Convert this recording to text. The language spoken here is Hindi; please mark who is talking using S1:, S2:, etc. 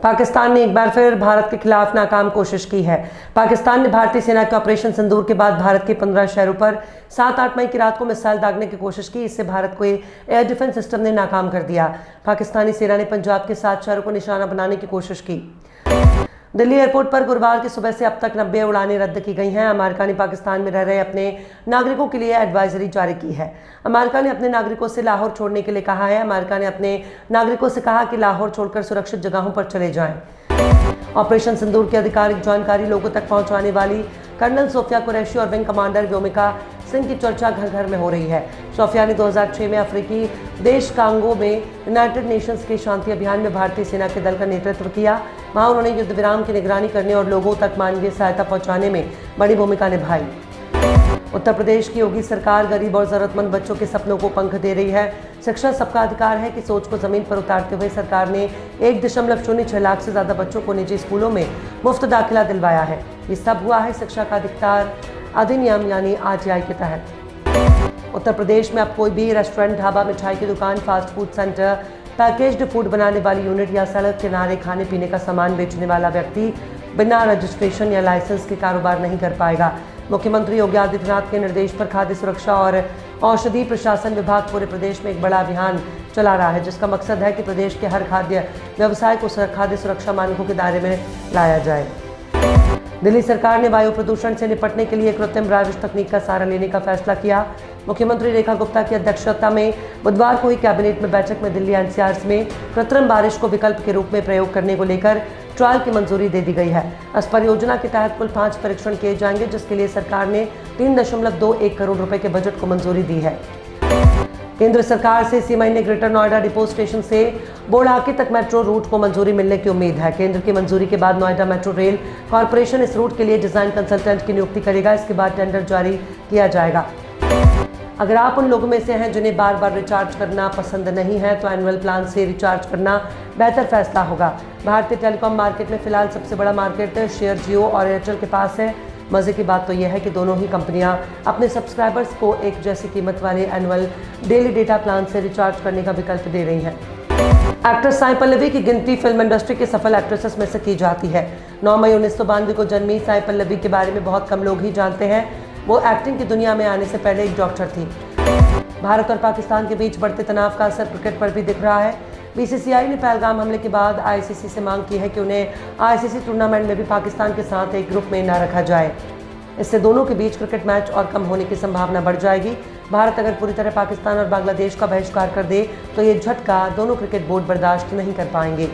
S1: पाकिस्तान ने एक बार फिर भारत के खिलाफ नाकाम कोशिश की है। पाकिस्तान ने भारतीय सेना के ऑपरेशन सिंदूर के बाद भारत के 15 शहरों पर 7-8 मई की रात को मिसाइल दागने की कोशिश की। इससे भारत को एयर डिफेंस सिस्टम ने नाकाम कर दिया। पाकिस्तानी सेना ने पंजाब के 7 शहरों को निशाना बनाने की कोशिश की। दिल्ली एयरपोर्ट पर गुरुवार की सुबह से अब तक 90 उड़ानें रद्द की गई हैं। अमेरिका ने पाकिस्तान में रह रहे अपने नागरिकों के लिए एडवाइजरी जारी की है। अमेरिका ने अपने नागरिकों से लाहौर छोड़ने के लिए कहा है। अमेरिका ने अपने नागरिकों से कहा कि लाहौर छोड़कर सुरक्षित जगहों पर चले जाएं। ऑपरेशन सिंदूर की आधिकारिक जानकारी लोगों तक पहुंचाने वाली कर्नल सोफिया कुरैशी और विंग कमांडर व्योमिका सिंह की चर्चा घर घर में हो रही है। सोफिया ने 2006 में अफ्रीकी देश कांगो में यूनाइटेड नेशंस के शांति अभियान में भारतीय सेना के दल का नेतृत्व किया। वहां उन्होंने युद्ध विराम की निगरानी करने और लोगों तक मानवीय सहायता पहुंचाने में बड़ी भूमिका निभाई। उत्तर प्रदेश की योगी सरकार गरीब और जरूरतमंद बच्चों के सपनों को पंख दे रही है। शिक्षा सबका अधिकार है कि सोच को जमीन पर उतारते हुए सरकार ने 1.06 लाख से ज्यादा बच्चों को निजी स्कूलों में मुफ्त दाखिला दिलवाया है। ये सब हुआ है शिक्षा का अधिनियम यानी RTI के तहत। उत्तर प्रदेश में अब कोई भी रेस्टोरेंट, ढाबा, मिठाई की दुकान, fast food centre, packaged food बनाने वाली यूनिट या सड़क किनारे खाने पीने का सामान बेचने वाला व्यक्ति बिना रजिस्ट्रेशन या लाइसेंस के कारोबार नहीं कर पाएगा। मुख्यमंत्री योगी आदित्यनाथ के निर्देश पर खाद्य सुरक्षा और औषधि प्रशासन विभाग पूरे प्रदेश में एक बड़ा अभियान चला रहा है, जिसका मकसद है कि प्रदेश के हर खाद्य व्यवसाय को खाद्य सुरक्षा मानकों के दायरे में लाया जाए। दिल्ली सरकार ने वायु प्रदूषण से निपटने के लिए कृत्रिम बारिश तकनीक का सहारा लेने का फैसला किया। मुख्यमंत्री रेखा गुप्ता की अध्यक्षता में बुधवार को हुई कैबिनेट में बैठक में दिल्ली NCR में कृत्रिम बारिश को विकल्प के रूप में प्रयोग करने को लेकर ट्रायल की मंजूरी दे दी गई है। इस परियोजना के तहत कुल 5 परीक्षण किए जाएंगे, जिसके लिए सरकार ने 3.21 करोड़ रुपए के बजट को मंजूरी दी है। केंद्र सरकार से इसी महीने ग्रेटर नोएडा डिपो स्टेशन से बोड़ाकी तक मेट्रो रूट को मंजूरी मिलने की उम्मीद है। केंद्र की मंजूरी के बाद नोएडा मेट्रो रेल कॉरपोरेशन इस रूट के लिए डिजाइन कंसल्टेंट की नियुक्ति करेगा। इसके बाद टेंडर जारी किया जाएगा। अगर आप उन लोगों में से हैं जिन्हें बार बार रिचार्ज करना पसंद नहीं है, तो एनुअल प्लान से रिचार्ज करना बेहतर फैसला होगा। भारतीय टेलीकॉम मार्केट में फिलहाल सबसे बड़ा मार्केट शेयर जियो और एयरटेल के पास है। मजे की बात तो यह है कि दोनों ही कंपनियां अपने सब्सक्राइबर्स को एक जैसी कीमत वाले एनुअल डेली डेटा प्लान से रिचार्ज करने का विकल्प दे रही हैं। एक्ट्रेस साई पल्लवी की गिनती फिल्म इंडस्ट्री की सफल एक्ट्रेसेस में से की जाती है। 9 मई 1992 को जन्मी साई पल्लवी के बारे में बहुत कम लोग ही जानते हैं। वो एक्टिंग की दुनिया में आने से पहले एक डॉक्टर थी। भारत और पाकिस्तान के बीच बढ़ते तनाव का असर क्रिकेट पर भी दिख रहा है। BCCI ने पहलगाम हमले के बाद ICC से मांग की है कि उन्हें ICC टूर्नामेंट में भी पाकिस्तान के साथ एक ग्रुप में न रखा जाए। इससे दोनों के बीच क्रिकेट मैच और कम होने की संभावना बढ़ जाएगी। भारत अगर पूरी तरह पाकिस्तान और बांग्लादेश का बहिष्कार कर दे तो ये झटका दोनों क्रिकेट बोर्ड बर्दाश्त नहीं कर पाएंगे।